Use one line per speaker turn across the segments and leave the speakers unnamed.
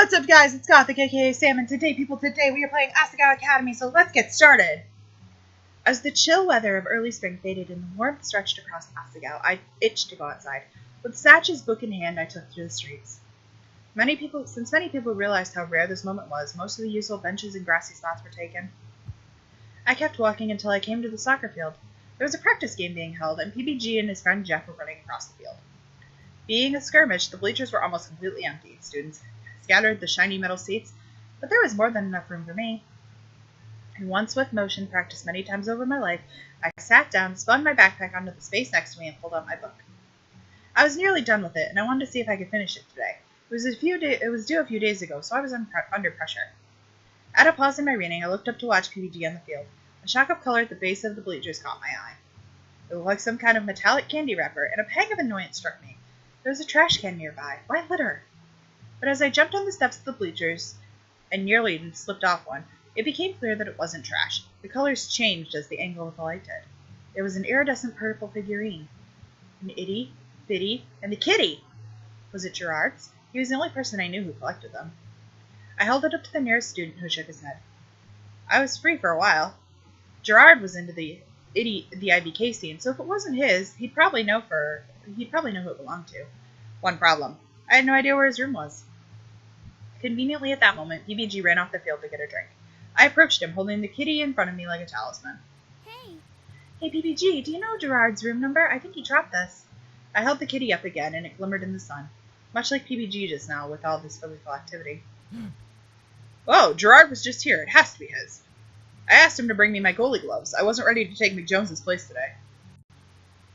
What's up, guys? It's Gothic, aka Sam, and today we are playing Asagao Academy, so let's get started! As the chill weather of early spring faded and the warmth stretched across Asagao, I itched to go outside. With Satch's book in hand, I took to the streets. Since many people realized how rare this moment was, most of the usual benches and grassy spots were taken. I kept walking until I came to the soccer field. There was a practice game being held, and PBG and his friend Jeff were running across the field. Being a skirmish, the bleachers were almost completely empty. Students scattered the shiny metal seats, but there was more than enough room for me. In one swift motion, practiced many times over my life, I sat down, spun my backpack onto the space next to me, and pulled out my book. I was nearly done with it, and I wanted to see if I could finish it today. It was due a few days ago, so I was under pressure. At a pause in my reading, I looked up to watch PBG on the field. A shock of color at the base of the bleachers caught my eye. It looked like some kind of metallic candy wrapper, and a pang of annoyance struck me. There was a trash can nearby. Why litter? But as I jumped on the steps of the bleachers and nearly slipped off one, it became clear that it wasn't trash. The colors changed as the angle of the light did. It was an iridescent purple figurine. An itty, bitty, and a kitty! Was it Gerard's? He was the only person I knew who collected them. I held it up to the nearest student, who shook his head. I was free for a while. Gerard was into the IBK scene, so if it wasn't his, he'd probably know who it belonged to. One problem. I had no idea where his room was. Conveniently at that moment, PBG ran off the field to get a drink. I approached him, holding the kitty in front of me like a talisman. Hey, PBG, do you know Gerard's room number? I think he dropped this. I held the kitty up again, and it glimmered in the sun, much like PBG just now with all this physical activity. Oh, Gerard was just here. It has to be his. I asked him to bring me my goalie gloves. I wasn't ready to take McJones's place today.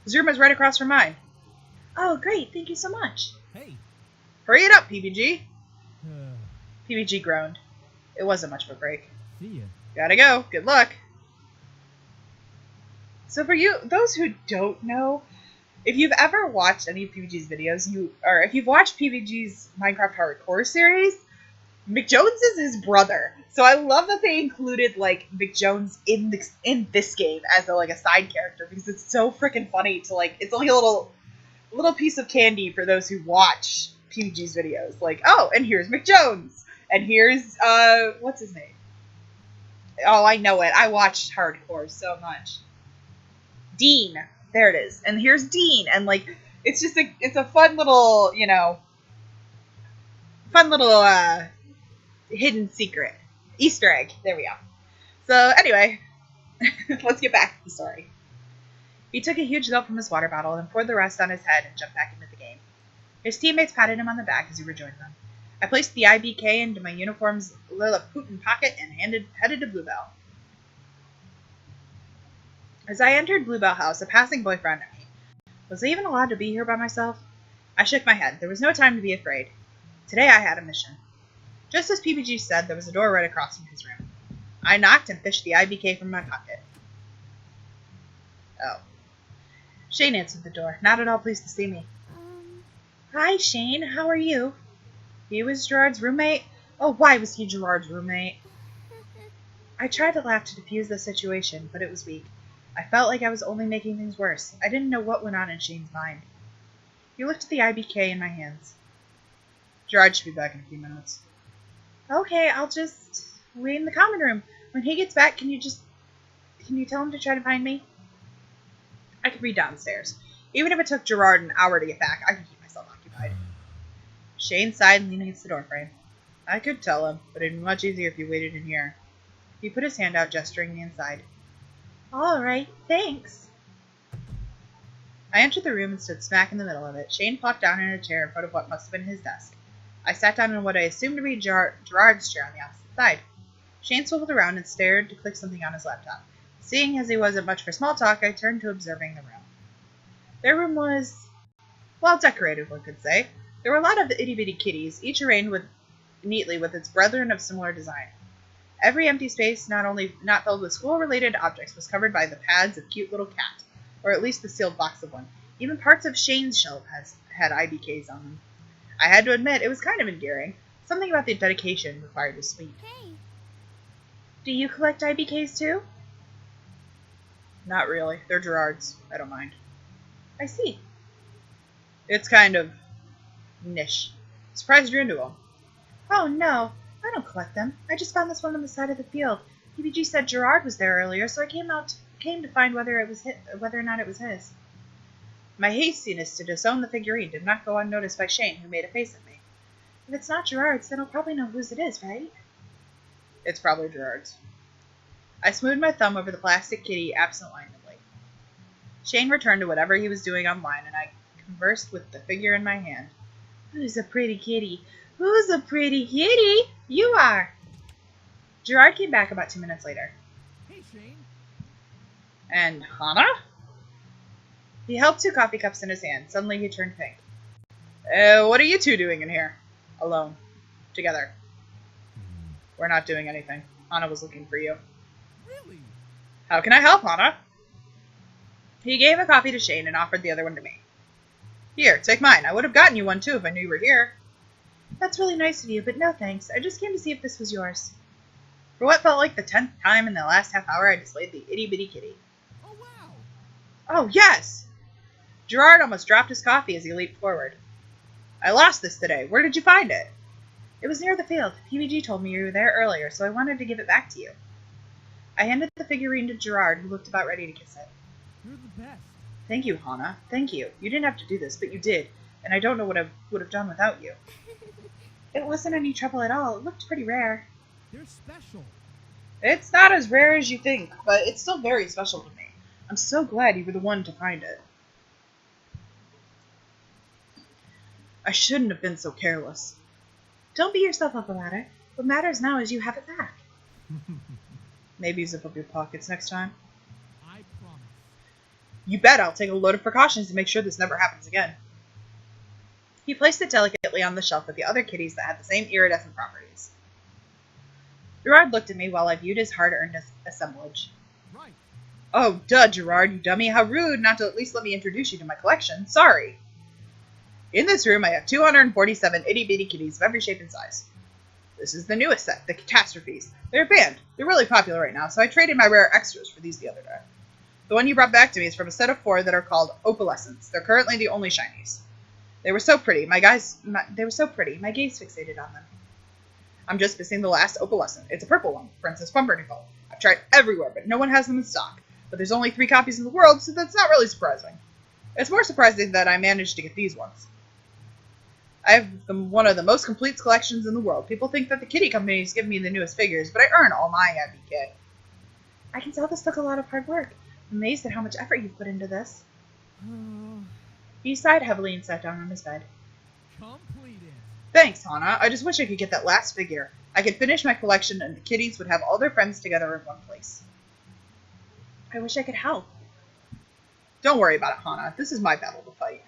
His room is right across from mine. Oh, great. Thank you so much.
Hey.
Hurry it up, PBG. PBG groaned. It wasn't much of a break.
See ya.
Gotta go. Good luck. So for those who don't know, if you've ever watched any of PBG's videos, or if you've watched PBG's Minecraft Hardcore series, McJones is his brother. So I love that they included like McJones in this game as a side character, because it's so freaking funny to it's like a little piece of candy for those who watch PBG's videos. Like, oh, and here's McJones, and here's what's his name? Oh, I know it. I watched Hardcore so much. Dean. There it is. And here's Dean, and it's just it's a fun little, hidden secret. Easter egg. There we go. So anyway, let's get back to the story. He took a huge gulp from his water bottle and poured the rest on his head and jumped back into the game. His teammates patted him on the back as he rejoined them. I placed the IBK into my uniform's Lilliputian pocket and headed to Bluebell. As I entered Bluebell House, a passing boy frowned at me. Was I even allowed to be here by myself? I shook my head. There was no time to be afraid. Today I had a mission. Just as PBG said, there was a door right across from his room. I knocked and fished the IBK from my pocket. Oh. Shane answered the door, not at all pleased to see me. Hi, Shane. How are you? He was Gerard's roommate? Oh, why was he Gerard's roommate? I tried to laugh to diffuse the situation, but it was weak. I felt like I was only making things worse. I didn't know what went on in Shane's mind. He looked at the IBK in my hands. Gerard should be back in a few minutes. Okay, I'll just wait in the common room. When he gets back, can you tell him to try to find me? I could read downstairs. Even if it took Gerard an hour to get back, I could keep myself occupied. Shane sighed and leaned against the doorframe. I could tell him, but it'd be much easier if you waited in here. He put his hand out, gesturing me inside. All right, thanks. I entered the room and stood smack in the middle of it. Shane plopped down in a chair in front of what must have been his desk. I sat down in what I assumed to be Gerard's chair on the opposite side. Shane swiveled around and stared to click something on his laptop. Seeing as he wasn't much for small talk, I turned to observing the room. Their room was, well, decorated, one could say. There were a lot of itty-bitty kitties, each arranged neatly with its brethren of similar design. Every empty space, not filled with school-related objects, was covered by the pads of cute little cat, or at least the sealed box of one. Even parts of Shane's shelf had IBKs on them. I had to admit, it was kind of endearing. Something about the dedication required was sweet. Hey. Do you collect IBKs too? Not really. They're Gerard's. I don't mind. I see. It's kind of niche. Surprised you're into them. Oh, no. I don't collect them. I just found this one on the side of the field. PBG said Gerard was there earlier, so I came to find whether or not it was his. My hastiness to disown the figurine did not go unnoticed by Shane, who made a face at me. If it's not Gerard's, then I'll probably know whose it is, right? It's probably Gerard's. I smoothed my thumb over the plastic kitty absent-mindedly. Shane returned to whatever he was doing online, and I conversed with the figure in my hand. Who's a pretty kitty? Who's a pretty kitty? You are. Gerard came back about 2 minutes later.
Hey, Shane.
And Hana? He held 2 coffee cups in his hand. Suddenly he turned pink. What are you two doing in here? Alone. Together. We're not doing anything. Hana was looking for you.
Really?
How can I help, Hana? He gave a coffee to Shane and offered the other one to me. Here, take mine. I would have gotten you one too if I knew you were here. That's really nice of you, but no thanks. I just came to see if this was yours. For what felt like the 10th time in the last half hour, I displayed the itty-bitty kitty.
Oh, wow.
Oh, yes! Gerard almost dropped his coffee as he leaped forward. I lost this today. Where did you find it? It was near the field. PBG told me you were there earlier, so I wanted to give it back to you. I handed the figurine to Gerard, who looked about ready to kiss it.
You're the best.
Thank you, Hana. Thank you. You didn't have to do this, but you did, and I don't know what I would have done without you. It wasn't any trouble at all. It looked pretty rare.
They're special.
It's not as rare as you think, but it's still very special to me. I'm so glad you were the one to find it. I shouldn't have been so careless. Don't beat yourself up about it. What matters now is you have it back. Maybe zip up your pockets next time.
I promise.
You bet I'll take a load of precautions to make sure this never happens again. He placed it delicately on the shelf with the other kitties that had the same iridescent properties. Gerard looked at me while I viewed his hard-earned assemblage.
Right.
Oh, duh, Gerard, you dummy. How rude not to at least let me introduce you to my collection. Sorry. In this room, I have 247 itty-bitty kitties of every shape and size. This is the newest set, the Catastrophes. They're banned. They're really popular right now, so I traded my rare extras for these the other day. The one you brought back to me is from a set of 4 that are called Opalescents. They're currently the only shinies. They were so pretty. My gaze fixated on them. I'm just missing the last opalescent. It's a purple one, Princess Pumpernickel. I've tried everywhere, but no one has them in stock. But there's only 3 copies in the world, so that's not really surprising. It's more surprising that I managed to get these ones. I have one of the most complete collections in the world. People think that the kitty companies give me the newest figures, but I earn all my IBK. I can tell this took a lot of hard work. I'm amazed at how much effort you've put into this. He sighed heavily and sat down on his bed.
Completed.
Thanks, Hana. I just wish I could get that last figure. I could finish my collection and the kitties would have all their friends together in one place. I wish I could help. Don't worry about it, Hana. This is my battle to fight.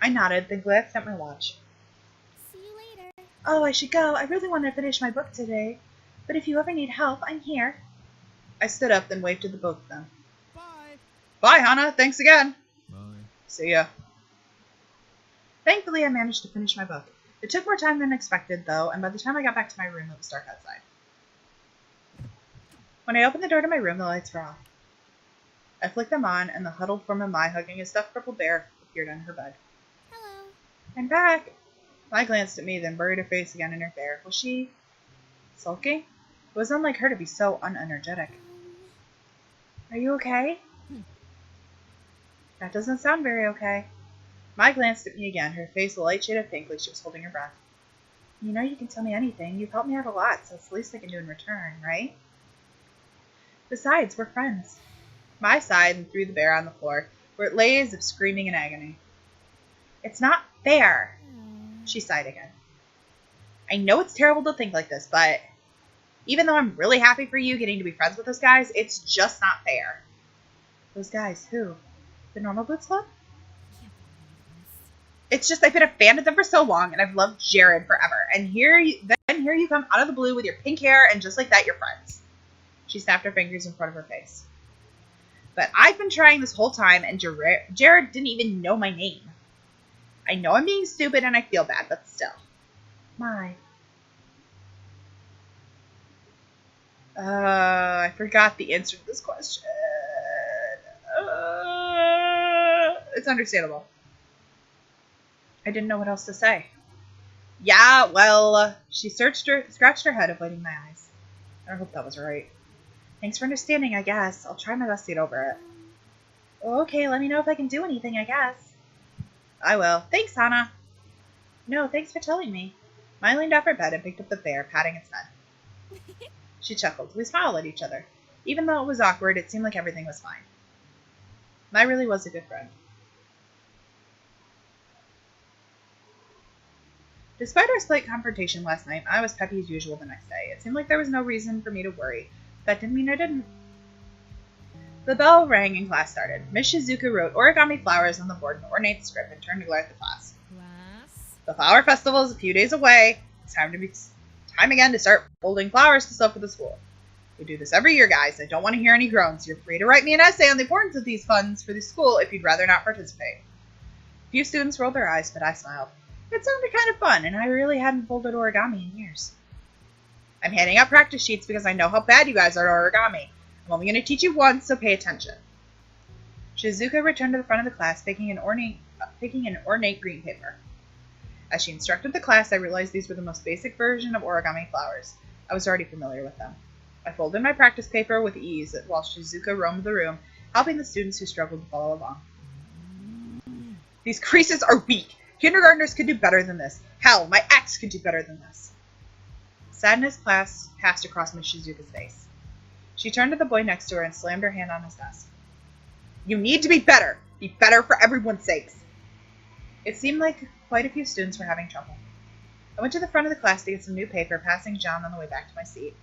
I nodded, then glanced at my watch.
See you later.
Oh, I should go. I really want to finish my book today. But if you ever need help, I'm here. I stood up, then waved to the both of them.
Bye.
Bye, Hana. Thanks again.
Bye.
See ya. Thankfully, I managed to finish my book. It took more time than expected, though, and by the time I got back to my room, it was dark outside. When I opened the door to my room, the lights were off. I flicked them on, and the huddled form of Mai hugging a stuffed purple bear appeared on her bed.
Hello.
I'm back. Mai glanced at me, then buried her face again in her hair. Was she sulking? It was unlike her to be so unenergetic. Are you okay? That doesn't sound very okay. Mai glanced at me again, her face a light shade of pink like she was holding her breath. You know you can tell me anything. You've helped me out a lot, so it's the least I can do in return, right? Besides, we're friends. Mai sighed and threw the bear on the floor, where it lay as if screaming in agony. It's not fair. She sighed again. I know it's terrible to think like this, but even though I'm really happy for you getting to be friends with those guys, it's just not fair. Those guys, who? The Normal Boots Club? It's just I've been a fan of them for so long, and I've loved Jared forever. And here you come out of the blue with your pink hair, and just like that, you're friends. She snapped her fingers in front of her face. But I've been trying this whole time, and Jared didn't even know my name. I know I'm being stupid, and I feel bad, but still. Mai. I forgot the answer to this question. It's understandable. I didn't know what else to say. Yeah, well, she scratched her head, avoiding my eyes. I hope that was right. Thanks for understanding, I guess. I'll try my best to get over it. Okay, let me know if I can do anything, I guess. I will. Thanks, Hana. No, thanks for telling me. Mai leaned off her bed and picked up the bear, patting its head. She chuckled. We smiled at each other. Even though it was awkward, it seemed like everything was fine. Mai really was a good friend. Despite our slight confrontation last night, I was peppy as usual the next day. It seemed like there was no reason for me to worry. That didn't mean I didn't. The bell rang and class started. Miss Shizuka wrote origami flowers on the board in ornate script and turned to glare at the class.
Class.
The flower festival is a few days away. It's time again to start folding flowers to sell for the school. We do this every year, guys. I don't want to hear any groans. You're free to write me an essay on the importance of these funds for the school if you'd rather not participate. A few students rolled their eyes, but I smiled. It sounded kind of fun, and I really hadn't folded origami in years. I'm handing out practice sheets because I know how bad you guys are at origami. I'm only going to teach you once, so pay attention. Shizuka returned to the front of the class, picking an ornate green paper. As she instructed the class, I realized these were the most basic version of origami flowers. I was already familiar with them. I folded my practice paper with ease while Shizuka roamed the room, helping the students who struggled to follow along. These creases are weak. Kindergartners could do better than this. Hell, my ex could do better than this. Sadness passed across Miss Shizuka's face. She turned to the boy next to her and slammed her hand on his desk. You need to be better. Be better for everyone's sakes. It seemed like quite a few students were having trouble. I went to the front of the class to get some new paper, passing John on the way back to my seat.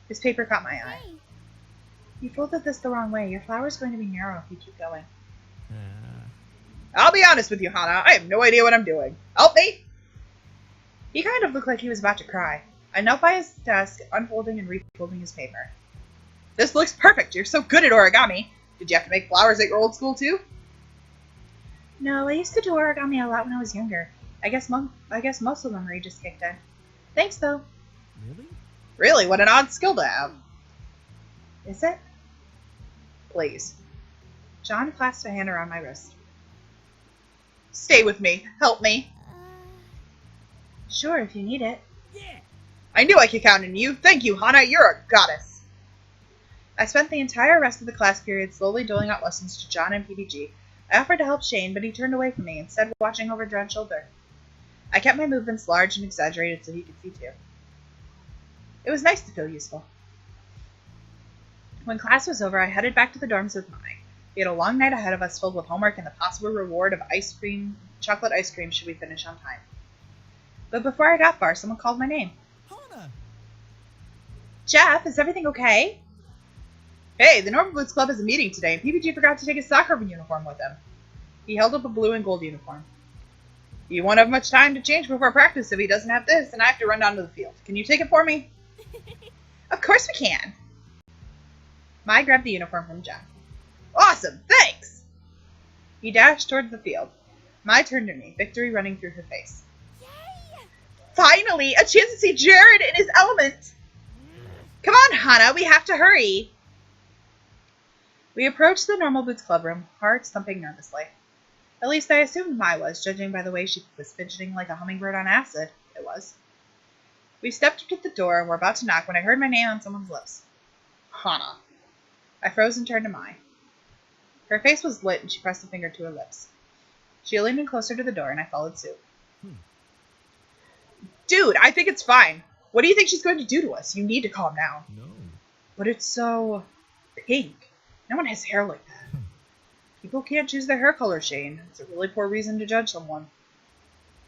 His paper caught my eye.
Hey.
You folded this the wrong way. Your flower's going to be narrow if you keep going. I'll be honest with you, Hana. I have no idea what I'm doing. Help me! He kind of looked like he was about to cry. I knelt by his desk, unfolding and refolding his paper. This looks perfect. You're so good at origami. Did you have to make flowers at your old school, too? No, I used to do origami a lot when I was younger. I guess muscle memory just kicked in. Thanks, though.
Really?
Really? What an odd skill to have. Is it? Please. John clasped a hand around my wrist. Stay with me. Help me. Sure, if you need it.
Yeah.
I knew I could count on you. Thank you, Hana. You're a goddess. I spent the entire rest of the class period slowly doling out lessons to John and PBG. I offered to help Shane, but he turned away from me, instead watching over John's shoulder. I kept my movements large and exaggerated so he could see too. It was nice to feel useful. When class was over, I headed back to the dorms with Mai. We had a long night ahead of us filled with homework and the possible reward of chocolate ice cream should we finish on time. But before I got far, someone called my name.
Hana!
Jeff, is everything okay? Hey, the Normal Blues Club has a meeting today, and PBG forgot to take his soccer uniform with him. He held up a blue and gold uniform. You won't have much time to change before practice if he doesn't have this, and I have to run down to the field. Can you take it for me? Of course we can. Mai grabbed the uniform from Jeff. Awesome, thanks! He dashed toward the field. Mai turned to me, victory running through her face.
Yay!
Finally, a chance to see Jared in his element! Come on, Hana, we have to hurry! We approached the Normal Boots Club room, hearts thumping nervously. At least I assumed Mai was, judging by the way she was fidgeting like a hummingbird on acid. It was. We stepped up to the door and were about to knock when I heard my name on someone's lips. Hana. I froze and turned to Mai. Her face was lit and she pressed a finger to her lips. She leaned in closer to the door and I followed suit. Dude, I think it's fine. What do you think she's going to do to us? You need to calm down.
No.
But it's so pink. No one has hair like that. People can't choose their hair color, Shane. It's a really poor reason to judge someone.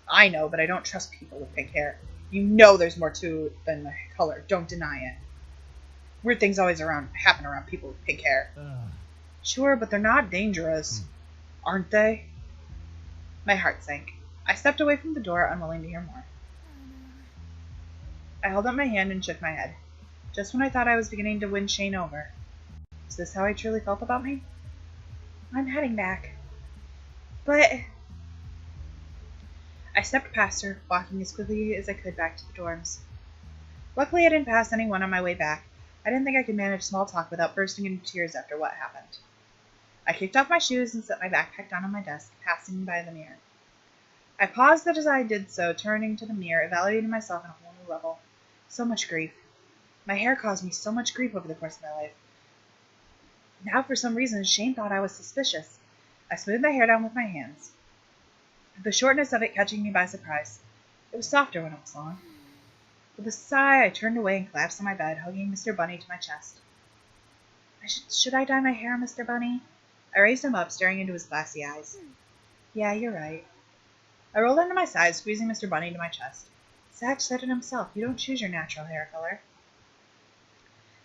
I know, but I don't trust people with pink hair. You know there's more to it than the color. Don't deny it. Weird things always happen around people with pink hair. Sure, but they're not dangerous. Aren't they? My heart sank. I stepped away from the door, unwilling to hear more. I held up my hand and shook my head. Just when I thought I was beginning to win Shane over. Is this how I truly felt about me? I'm heading back. But... I stepped past her, walking as quickly as I could back to the dorms. Luckily, I didn't pass anyone on my way back. I didn't think I could manage small talk without bursting into tears after what happened. I kicked off my shoes and set my backpack down on my desk, passing by the mirror. I paused as I did so, turning to the mirror, evaluating myself on a whole new level. So much grief. My hair caused me so much grief over the course of my life. Now, for some reason, Shane thought I was suspicious. I smoothed my hair down with my hands, the shortness of it catching me by surprise. It was softer when it was long. With a sigh, I turned away and collapsed on my bed, hugging Mr. Bunny to my chest. Should I dye my hair, Mr. Bunny? I raised him up, staring into his glassy eyes. Yeah, you're right. I rolled onto my side, squeezing Mr. Bunny to my chest. Satch said it himself. You don't choose your natural hair color.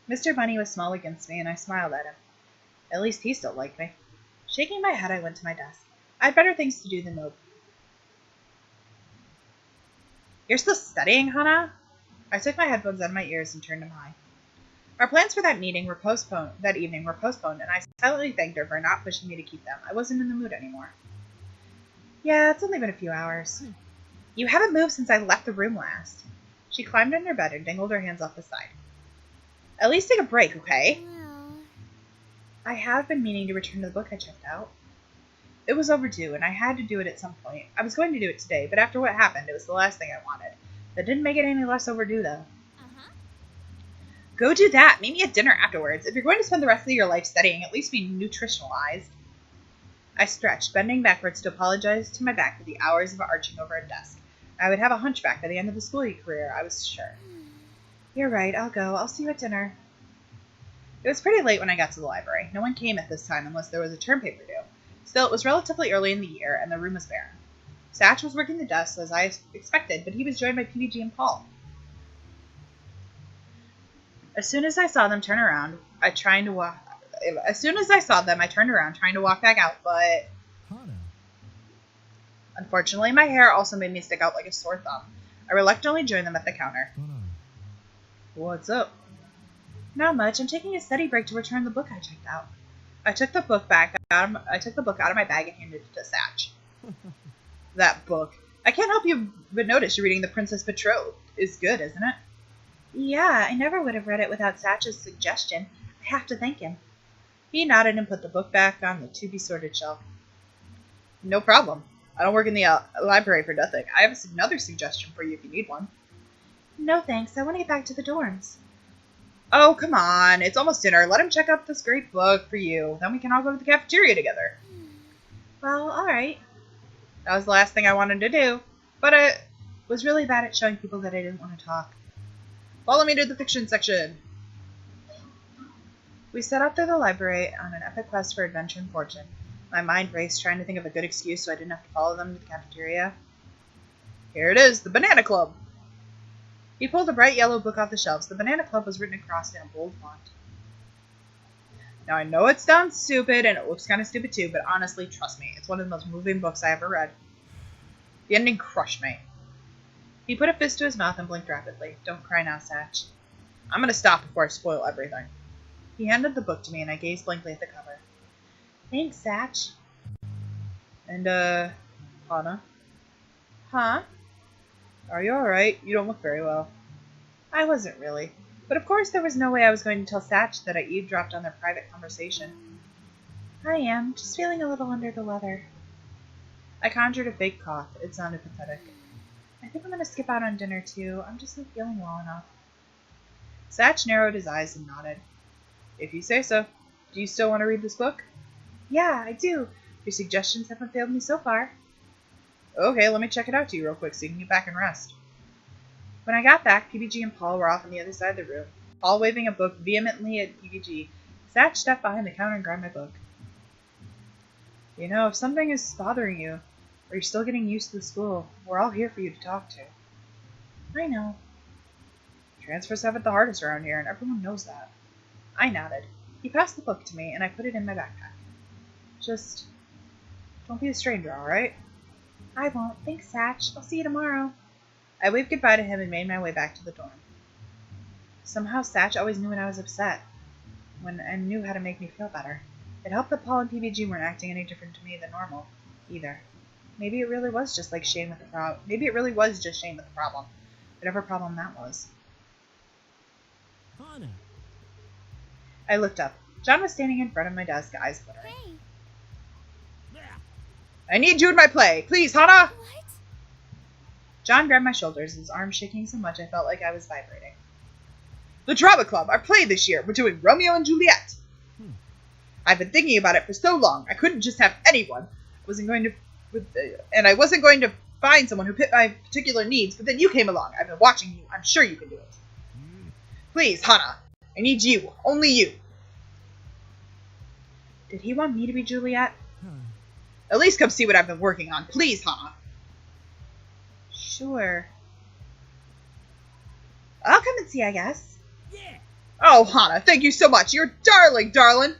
Mr. Bunny was small against me, and I smiled at him. At least he still liked me. Shaking my head, I went to my desk. I had better things to do than mope. You're still studying, Hana? I took my headphones out of my ears and turned them high. Our plans for that evening were postponed, and I silently thanked her for not pushing me to keep them. I wasn't in the mood anymore. Yeah, it's only been a few hours. You haven't moved since I left the room last. She climbed in her bed and dangled her hands off the side. At least take a break, okay?
Well,
I have been meaning to return to the book I checked out. It was overdue, and I had to do it at some point. I was going to do it today, but after what happened, it was the last thing I wanted. That didn't make it any less overdue, though. Go do that. Meet me at dinner afterwards. If you're going to spend the rest of your life studying, at least be nutritionalized. I stretched, bending backwards to apologize to my back for the hours of arching over a desk. I would have a hunchback by the end of the school career, I was sure. You're right, I'll go. I'll see you at dinner. It was pretty late when I got to the library. No one came at this time unless there was a term paper due. Still, it was relatively early in the year, and the room was barren. Satch was working the desk as I expected, but he was joined by PBG and Paul. As soon as I saw them, I turned around, trying to walk back out, but
Hana.
unfortunately, my hair also made me stick out like a sore thumb. I reluctantly joined them at the counter.
What's going on?
What's up? Not much. I'm taking a study break to return the book I checked out. I took the book out of my bag and handed it to Satch. That book. I can't help you but notice you're reading The Princess Betrothed. It's good, isn't it? Yeah, I never would have read it without Satch's suggestion. I have to thank him. He nodded and put the book back on the to-be-sorted shelf. No problem. I don't work in the library for nothing. I have another suggestion for you if you need one. No thanks. I want to get back to the dorms. Oh, come on. It's almost dinner. Let him check out this great book for you. Then we can all go to the cafeteria together. Well, alright. That was the last thing I wanted to do. But I was really bad at showing people that I didn't want to talk. Follow me to the fiction section. We set out through the library on an epic quest for adventure and fortune. My mind raced, trying to think of a good excuse so I didn't have to follow them to the cafeteria. Here it is, the Banana Club. He pulled a bright yellow book off the shelves. The Banana Club was written across in a bold font. Now, I know it sounds stupid, and it looks kind of stupid too, but honestly, trust me, it's one of the most moving books I ever read. The ending crushed me. He put a fist to his mouth and blinked rapidly. Don't cry now, Satch. I'm going to stop before I spoil everything. He handed the book to me, and I gazed blankly at the cover. Thanks, Satch. And, Hana? Huh? Are you alright? You don't look very well. I wasn't really. But of course there was no way I was going to tell Satch that I eavesdropped on their private conversation. I am, just feeling a little under the weather. I conjured a fake cough. It sounded pathetic. I think I'm going to skip out on dinner too. I'm just not feeling well enough. Satch narrowed his eyes and nodded. If you say so. Do you still want to read this book? Yeah, I do. Your suggestions haven't failed me so far. Okay, let me check it out to you real quick so you can get back and rest. When I got back, PBG and Paul were off on the other side of the room. Paul waving a book vehemently at PBG. Satch stepped behind the counter and grabbed my book. You know, if something is bothering you, or you're still getting used to the school, we're all here for you to talk to. I know. Transfers have it the hardest around here, and everyone knows that. I nodded. He passed the book to me, and I put it in my backpack. Just don't be a stranger, alright? I won't. Thanks, Satch. I'll see you tomorrow. I waved goodbye to him and made my way back to the dorm. Somehow Satch always knew when I was upset, and knew how to make me feel better. It helped that Paul and PBG weren't acting any different to me than normal, either. Maybe it really was just like Shane with the problem. Maybe it really was just Shane with the problem. Whatever problem that was.
Hana.
I looked up. John was standing in front of my desk, eyes glittering.
Hey,
I need you in my play. Please, Hana!
what?
John grabbed my shoulders, his arms shaking so much I felt like I was vibrating. The drama club, our play this year. We're doing Romeo and Juliet. I've been thinking about it for so long. I couldn't just have anyone. I wasn't going to find someone who fit my particular needs, but then you came along. I've been watching you. I'm sure you can do it. Please, Hana. I need you. Only you. Did he want me to be Juliet? At least come see what I've been working on. Please, Hana. Sure. I'll come and see, I guess.
Yeah.
Oh, Hana, thank you so much. You're darling, darling.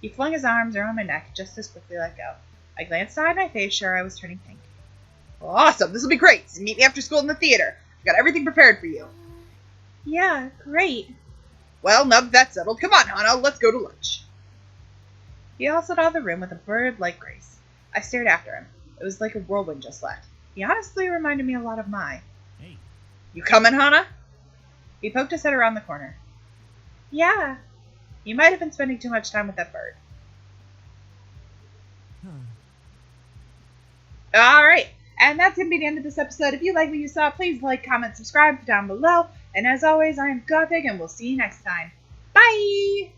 He flung his arms around my neck just as quickly let go. I glanced down at my face, sure I was turning pink. Well, awesome. This will be great. So meet me after school in the theater. I've got everything prepared for you. Yeah, great. Well, now that's settled. Come on, Hana. Let's go to lunch. He hustled out of the room with a bird-like grace. I stared after him. It was like a whirlwind just left. He honestly reminded me a lot of Mai.
Hey.
You coming, Hana? He poked his head around the corner. Yeah. You might have been spending too much time with that bird. Alright, and that's going to be the end of this episode. If you like what you saw, please like, comment, subscribe down below. And as always, I am Gothic, and we'll see you next time. Bye!